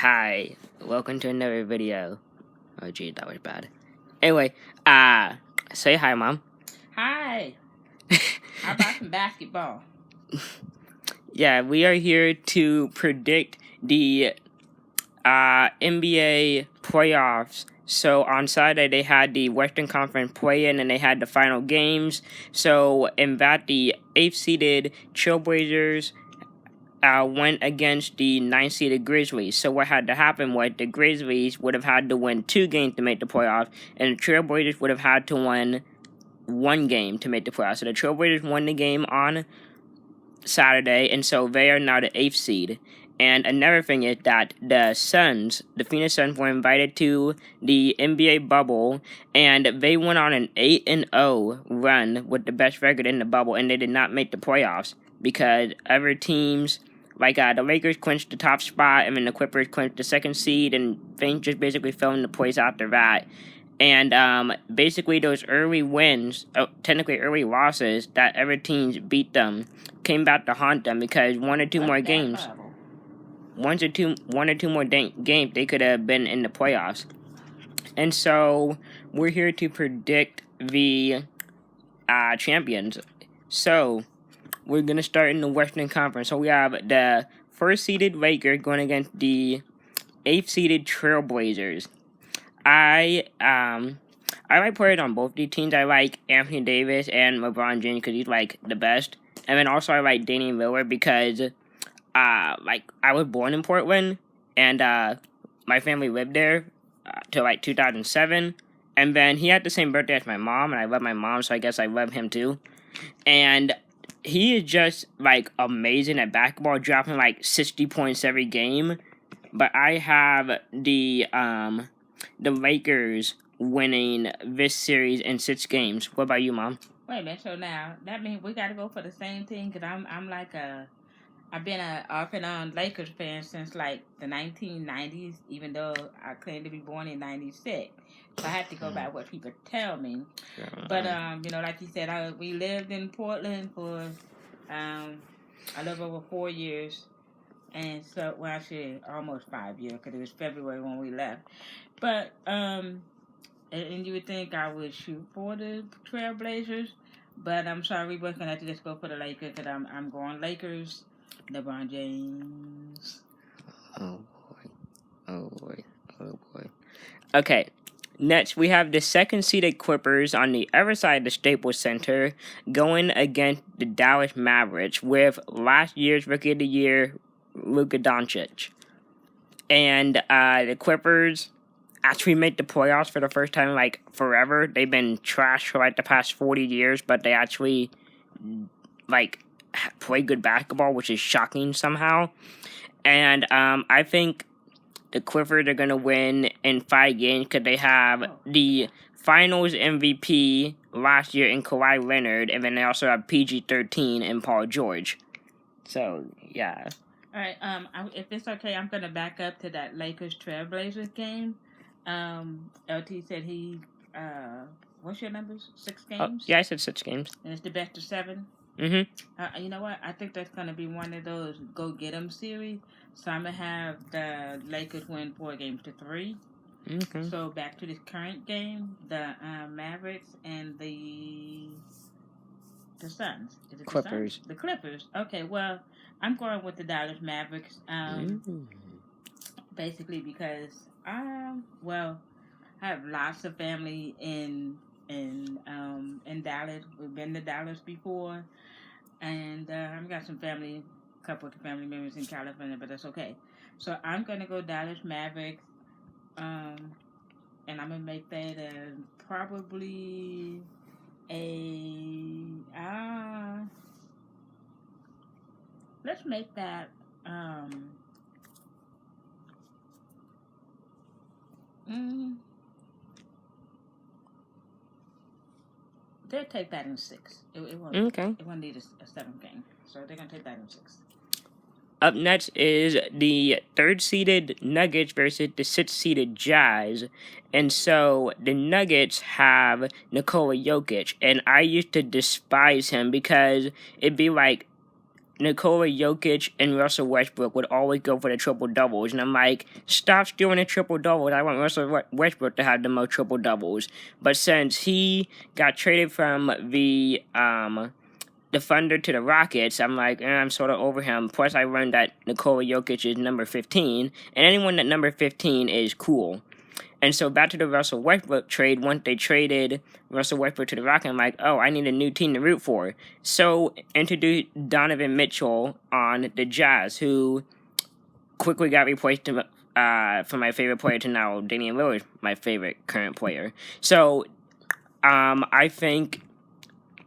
Hi, welcome to another video. Oh gee, that was bad. Anyway, say hi, Mom. Hi. How about some basketball? Yeah, we are here to predict the NBA playoffs. So on Saturday they had the Western Conference play-in and they had the final games. So in that, the 8th-seeded Trailblazers went against the 9th-seeded Grizzlies. So what had to happen was the Grizzlies would have had to win 2 games to make the playoffs, and the Trailblazers would have had to win 1 game to make the playoffs. So the Trailblazers won the game on Saturday, and so they are now the 8th seed. And another thing is that the Suns, the Phoenix Suns, were invited to the NBA bubble, and they went on an 8-0 run with the best record in the bubble, and they did not make the playoffs because other teams, like the Lakers, clinched the top spot, and then the Clippers clinched the 2nd seed, and things just basically fell into place after that. And basically those early wins, technically early losses that other teams beat them, came back to haunt them because one or two more games they could have been in the playoffs. And so we're here to predict the champions. So we're gonna start in the Western Conference. So we have the 1st-seeded Lakers going against the 8th-seeded Trailblazers. I like players on both these teams. I like Anthony Davis and LeBron James because he's like the best. And then also I like Damian Lillard because like I was born in Portland and my family lived there till like 2007. And then he had the same birthday as my mom, and I love my mom, so I guess I love him too. And he is just like amazing at basketball, dropping like 60 points every game. But I have the Lakers winning this series in 6 games. What about you, Mom? Wait a minute. So now that means we got to go for the same thing. Cause I've been a off and on Lakers fan since like the 1990s. Even though I claim to be born in '96, so I have to go by what people tell me. But like you said, we lived in Portland for a little over 4 years. And so, well, actually, almost 5 years because it was February when we left. But and you would think I would shoot for the Trailblazers, but I'm sorry, we're gonna have to just go for the Lakers because I'm going Lakers. LeBron James. Oh boy, oh boy, oh boy. Okay, next we have the 2nd-seeded Clippers on the other side of the Staples Center going against the Dallas Mavericks with last year's Rookie of the Year, Luka Doncic. And the Clippers actually made the playoffs for the first time like forever. They've been trash for like the past 40 years, but they actually like play good basketball, which is shocking somehow. And I think the Clippers are going to win in 5 games because they have the Finals MVP last year in Kawhi Leonard, and then they also have PG-13 in Paul George. So, yeah. All right. If it's okay, I'm gonna back up to that Lakers Trailblazers game. LT said he what's your numbers? 6 games. Yeah, I said 6 games. And it's the best of 7. Mm-hmm. You know what? I think that's gonna be one of those go get 'em series. So I'm gonna have the Lakers win 4 games to 3. Okay. So back to this current game, the Mavericks and the Suns. Is it Clippers. The Clippers. Okay, well, I'm going with the Dallas Mavericks. Basically because well, I have lots of family in Dallas. We've been to Dallas before, and I've got some family, couple of family members in California, but that's okay. So I'm gonna go Dallas Mavericks, and I'm gonna make that probably let's make that they'll take that in 6. It won't. Okay. It won't need a 7th game, so they're gonna take that in 6. Up next is the 3rd-seeded Nuggets versus the 6th-seeded Jazz. And so the Nuggets have Nikola Jokic, and I used to despise him because it'd be like Nikola Jokic and Russell Westbrook would always go for the triple doubles, and I'm like, stop stealing the triple doubles. I want Russell Westbrook to have the most triple doubles. But since he got traded from the Thunder to the Rockets, I'm like, I'm sort of over him. Plus, I learned that Nikola Jokic is number 15, and anyone at number 15 is cool. And so back to the Russell Westbrook trade, once they traded Russell Westbrook to the Rockets, I'm like, oh, I need a new team to root for. So introduced Donovan Mitchell on the Jazz, who quickly got replaced from my favorite player to now Damian Lillard, my favorite current player. So I think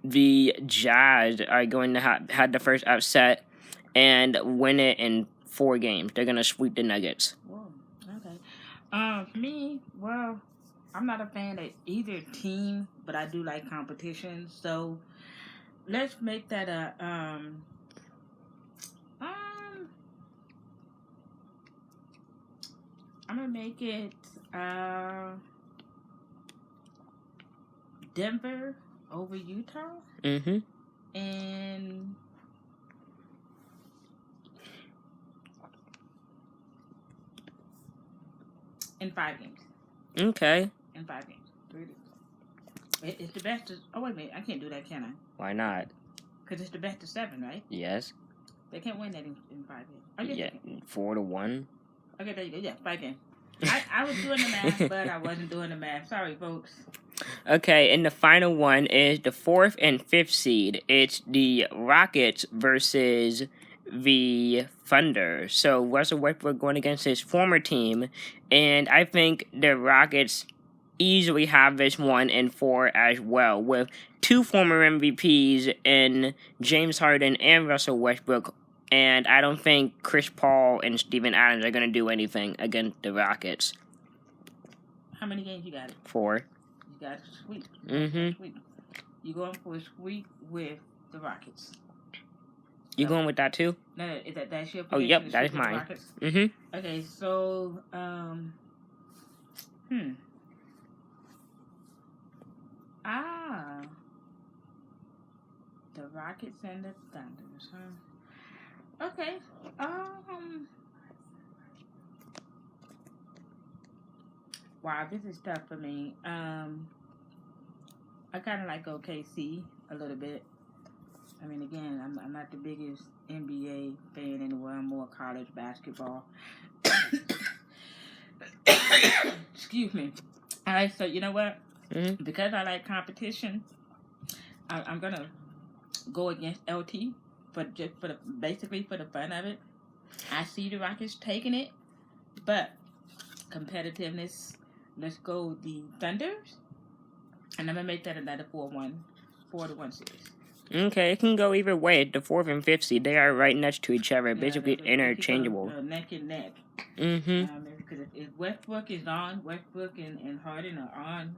the Jazz are going to have the first upset and win it in 4 games. They're going to sweep the Nuggets. Whoa, okay. For me, well, I'm not a fan of either team, but I do like competition. So let's make that a I'm gonna make it Denver over Utah. Mm-hmm. And in 5 games. Okay. In 5 games. It's the best of... Oh, wait a minute. I can't do that, can I? Why not? Because it's the best of 7, right? Yes. They can't win that in 5 games. Oh, yeah, 4-1. Okay, there you go. Yeah, 5 games. I was doing the math, but I wasn't doing the math. Sorry, folks. Okay, and the final one is the 4th and 5th seed. It's the Rockets versus the Thunder. So Russell Westbrook going against his former team, and I think the Rockets easily have this 1 and 4 as well, with 2 former MVPs in James Harden and Russell Westbrook. And I don't think Chris Paul and Steven Adams are going to do anything against the Rockets. How many games you got? 4. You got a sweep. Mm-hmm. You going for a sweep with the Rockets. You going with that too? No, is that's your prediction? Oh, yep, that is mine. Mm-hmm. Okay, so, the Rockets and the Thunders, huh? Okay, wow, this is tough for me. I kind of like OKC a little bit. I mean, again, I'm not the biggest NBA fan in the world. I'm more college basketball. Excuse me. All right, so you know what? Mm-hmm. Because I like competition, I'm gonna go against LT basically for the fun of it. I see the Rockets taking it, but competitiveness. Let's go the Thunders, and I'm gonna make that another 4-1 series. Okay, it can go either way. The 4th and 5th seed, they are right next to each other, basically interchangeable. Neck and neck. Mm-hmm. Because if Westbrook is on, Westbrook and Harden are on,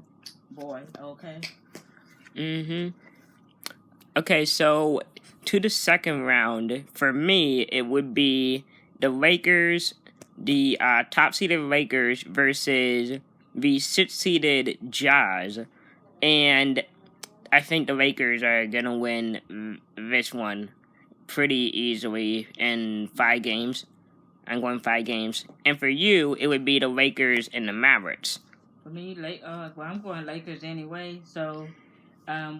boy, okay. Mm-hmm. Okay, so to the second round, for me, it would be the Lakers, the top-seeded Lakers versus the 6th-seeded Jazz, and I think the Lakers are going to win this one pretty easily in 5 games. I'm going 5 games. And for you, it would be the Lakers and the Mavericks. For me, I'm going Lakers anyway. So,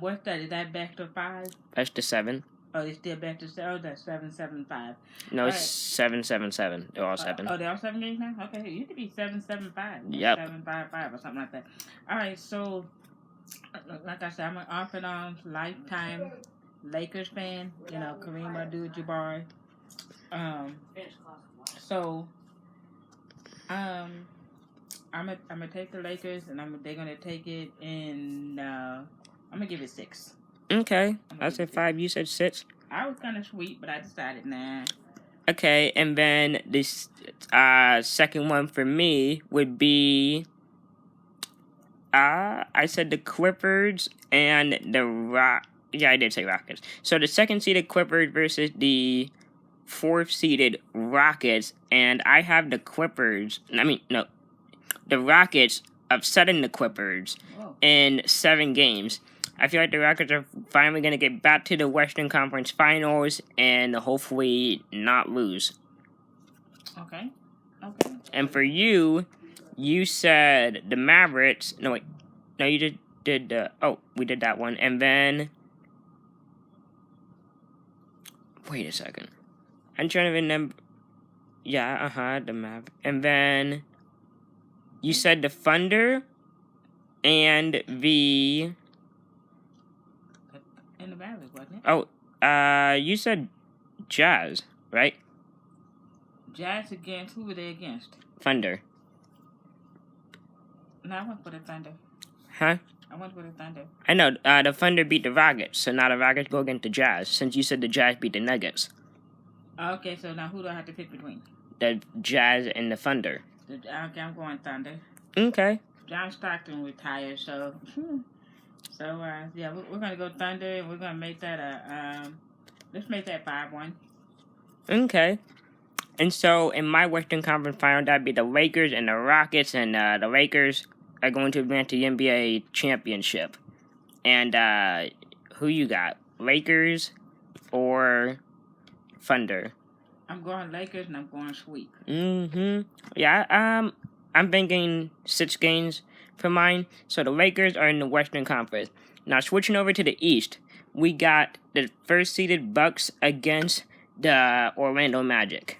what's that? Is that back to 5? That's the 7. Oh, they still back to 7? Oh, that's 7-7-5. No, it's 7-7-7. They're all 7. They're all 7 games now? Okay, it used to be 7-7-5. Yep. 7-5-5 or something like that. All right, so... Like I said, I'm an off and on lifetime Lakers fan. You know, Kareem Abdul-Jabbar. So, I'm gonna take the Lakers, and they're gonna take it in. I'm gonna give it 6. Okay, I said 5. You said 6. I was gonna sweep, but I decided nah. Okay, and then this second one for me would be. I said the Clippers and the Yeah, I did say Rockets. So the 2nd-seeded Clippers versus the 4th-seeded Rockets, and I have the Clippers. The Rockets upsetting the Clippers in 7 games. I feel like the Rockets are finally going to get back to the Western Conference Finals and hopefully not lose. Okay. And for you, you said the Mavericks. No, wait. No, you did the... Oh, we did that one. And then... Wait a second. I'm trying to remember... Yeah, the Mavericks. And then... You said the Thunder and the... And the Mavericks, wasn't it? Oh, you said Jazz, right? Jazz against... Who were they against? Thunder. No, I went for the Thunder. Huh? I went for the Thunder. I know, the Thunder beat the Rockets, so now the Rockets go against the Jazz, since you said the Jazz beat the Nuggets. Okay, so now who do I have to pick between? The Jazz and the Thunder. Okay, I'm going Thunder. Okay. John Stockton retired, so... yeah, we're going to go Thunder, and we're going to make that let's make that 5-1. Okay. And so, in my Western Conference Final, that'd be the Lakers and the Rockets, and the Lakers are going to advance to the NBA Championship. And who you got? Lakers or Thunder? I'm going Lakers, and I'm going sweep. Yeah, I'm thinking 6 games for mine. So the Lakers are in the Western Conference. Now, switching over to the East, we got the first-seeded Bucks against the Orlando Magic.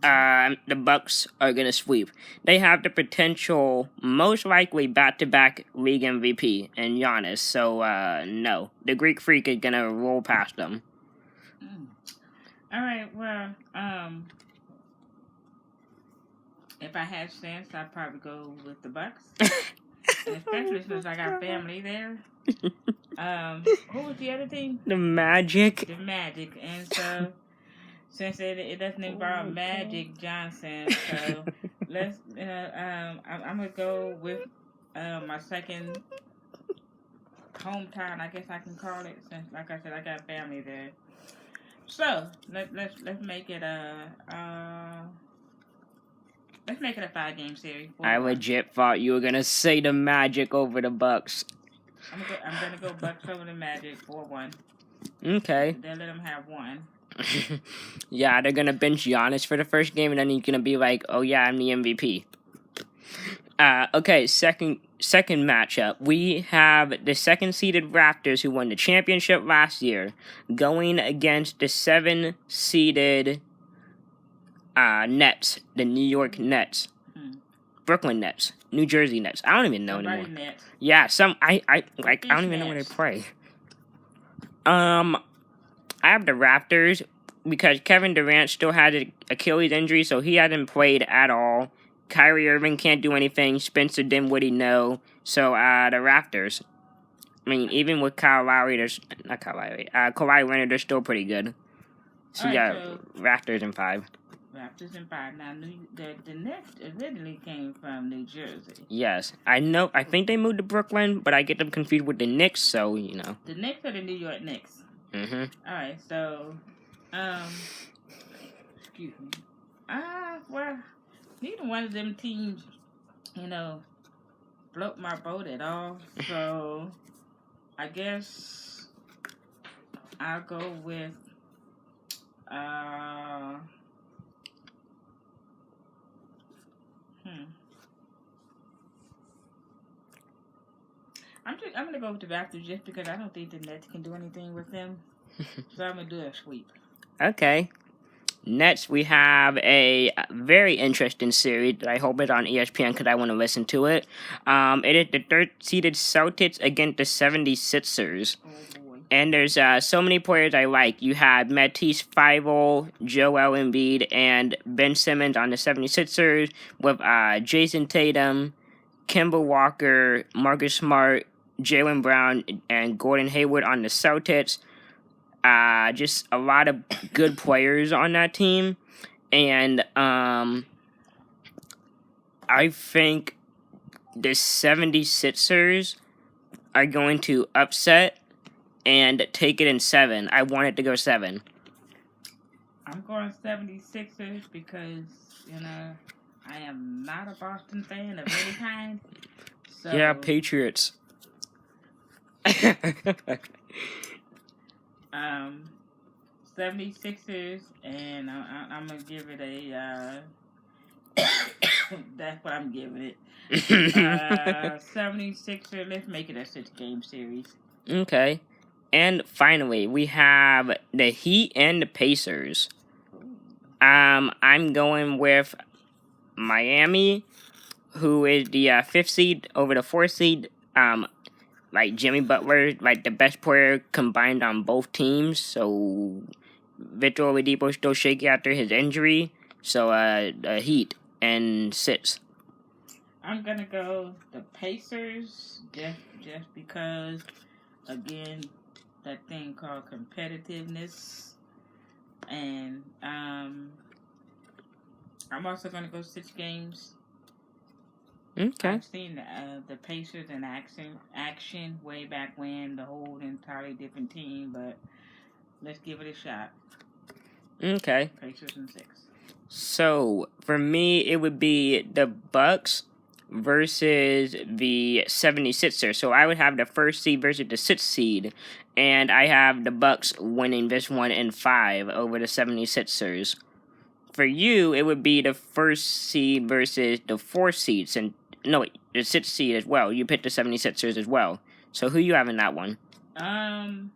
The Bucks are gonna sweep. They have the potential, most likely, back-to-back league MVP and Giannis. So no, the Greek Freak is gonna roll past them. All right. Well, if I had sense, I'd probably go with the Bucks, and especially since I got family there. Who was the other team? The Magic. The Magic, and so. Since it doesn't involve Magic Johnson, so let's. I'm gonna go with my second hometown. I guess I can call it, since, like I said, I got family there. So let's make it let's make it a 5-game series. I legit thought you were gonna say the Magic over the Bucks. I'm gonna go Bucks over the Magic 4-1. Okay. Then let them have one. Yeah, they're gonna bench Giannis for the first game, and then he's gonna be like, "Oh yeah, I'm the MVP." Okay, second matchup. We have the second-seeded Raptors, who won the championship last year, going against the 7-seeded Nets, the New York Nets, Brooklyn Nets, New Jersey Nets. I don't even know anymore. Nets. Yeah, I don't even know where they play. I have the Raptors because Kevin Durant still had an Achilles injury, so he hasn't played at all. Kyrie Irving can't do anything. Spencer Dinwiddie, no. So, the Raptors. I mean, even with Kawhi Leonard, they're still pretty good. So, Raptors in 5. Raptors in 5. Now, the Nets originally came from New Jersey. Yes. I know. I think they moved to Brooklyn, but I get them confused with the Knicks, so, you know. The Knicks are the New York Knicks. Mm-hmm. Alright, so, excuse me. Well, neither one of them teams, float my boat at all. So, I guess I'll go with, I'm gonna go with the Raptors just because I don't think the Nets can do anything with them. So I'm gonna do a sweep. Okay. Next, we have a very interesting series that I hope is on ESPN because I want to listen to it. It is the third-seeded Celtics against the 76ers. Oh boy. And there's so many players I like. You have Matisse Thybulle, Joel Embiid, and Ben Simmons on the 76ers with Jason Tatum, Kemba Walker, Marcus Smart, Jaylen Brown, and Gordon Hayward on the Celtics. Just a lot of good players on that team. And I think the 76ers are going to upset and take it in 7. I want it to go 7. I'm going 76ers because, I am not a Boston fan of any kind. So, yeah, Patriots. Um, 76ers, and I'm gonna give it a. That's what I'm giving it. 76er. Let's make it a 6-game series. Okay. And finally, we have the Heat and the Pacers. I'm going with Miami, who is the 5th seed over the 4th seed. Like Jimmy Butler, like the best player combined on both teams. So Victor Oladipo still shaky after his injury. So the Heat and 6. I'm gonna go the Pacers just because, again, that thing called competitiveness, and I'm also gonna go 6 games. Okay. I've seen the Pacers in action way back when, the whole entirely different team, but let's give it a shot. Okay. Pacers in 6. So for me, it would be the Bucks versus the 76ers. So I would have the 1st seed versus the 6th seed, and I have the Bucks winning this one in 5 over the 76ers. For you, it would be the 1st seed versus the 4th seeds, and no, wait, the 6th seed as well. You picked the 76ers as well. So who you have in that one? I'm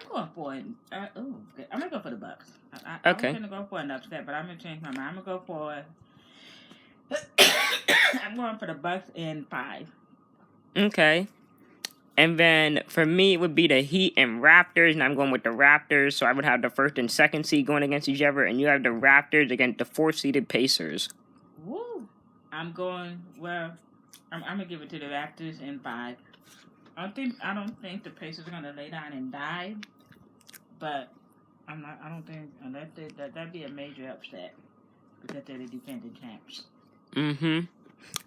going for it. I'm gonna go for the Bucks. Okay. I was gonna go for an upset, but I'm gonna change my mind. I'm gonna go for. I'm going for the Bucks in 5. Okay. And then for me, it would be the Heat and Raptors, and I'm going with the Raptors. So I would have the 1st and 2nd seed going against each other, and you have the Raptors against the 4th seeded Pacers. Woo! I'm going. Well, I'm gonna give it to the Raptors in 5. I don't think the Pacers are gonna lay down and die, but I'm not. I don't think unless that'd be a major upset because they're the defending champs. Mm-hmm.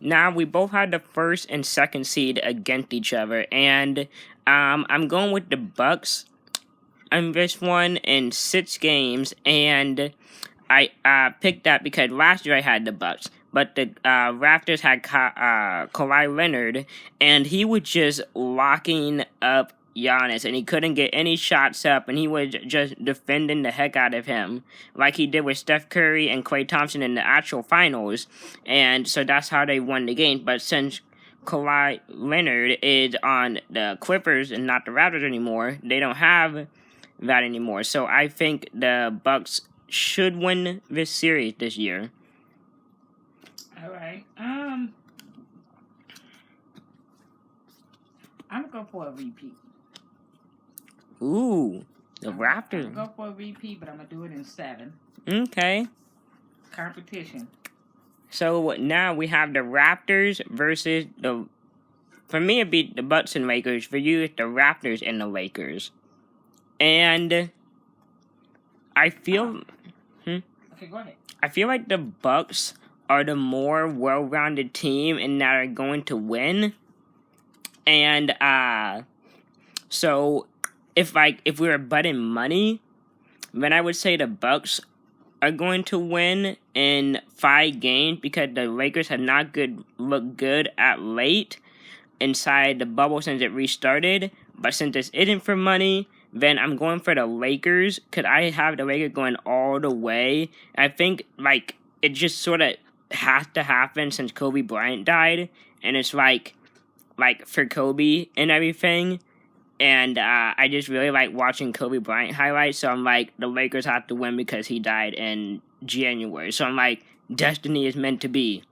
Now we both had the 1st and 2nd seed against each other, and I'm going with the Bucks on this one in 6 games, and I picked that because last year I had the Bucks, but the Raptors had Kawhi Leonard, and he was just locking up Giannis, and he couldn't get any shots up, and he was just defending the heck out of him, like he did with Steph Curry and Klay Thompson in the actual finals, and so that's how they won the game. But since Kawhi Leonard is on the Clippers and not the Raptors anymore, they don't have that anymore. So I think the Bucks should win this series this year. All right. I'm gonna go for a repeat. Ooh, the Raptors. I'm gonna go for a repeat, but I'm gonna do it in 7. Okay. Competition. So now we have the Raptors versus the. For me, it'd be the Bucks and Lakers. For you, it's the Raptors and the Lakers. And I feel. Okay, go ahead. I feel like the Bucks are the more well-rounded team and that are going to win. And so if we were betting money, then I would say the Bucks are going to win in 5 games because the Lakers have not looked good at late inside the bubble since it restarted. But since this isn't for money, then I'm going for the Lakers because I have the Lakers going all the way. I think it just sort of has to happen since Kobe Bryant died, and it's like for Kobe and everything. And I just really like watching Kobe Bryant highlights, so I'm like, the Lakers have to win because he died in January. So I'm like, destiny is meant to be.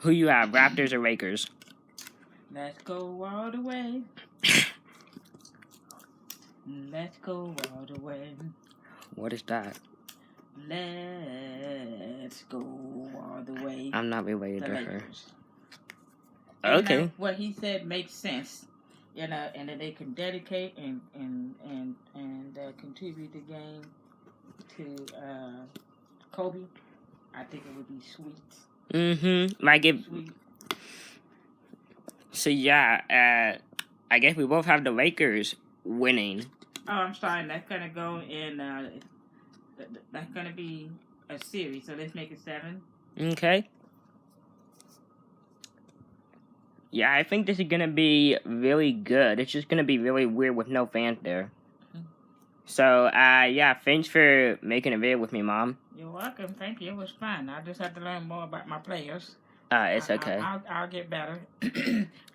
Who you have, Raptors or Lakers? Let's go all the way. Let's go all the way. What is that? Let's go all the way. I'm not related to her. Okay. Okay. What he said makes sense. And that they can dedicate and contribute the game to Kobe. I think it would be sweet. Mm-hmm. Sweet. So yeah, I guess we both have the Lakers winning. Oh, I'm sorry. That's gonna go in. That's gonna be a series. So let's make it 7. Okay. Yeah, I think this is gonna be really good. It's just gonna be really weird with no fans there. So, yeah, thanks for making a video with me, Mom. You're welcome. Thank you. It was fun. I just have to learn more about my players. It's okay. I'll get better.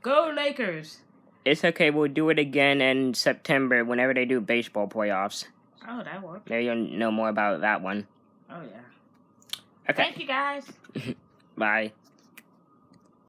Go Lakers! It's okay. We'll do it again in September whenever they do baseball playoffs. Oh, that worked. Maybe you'll know more about that one. Oh, yeah. Okay. Thank you, guys. Bye.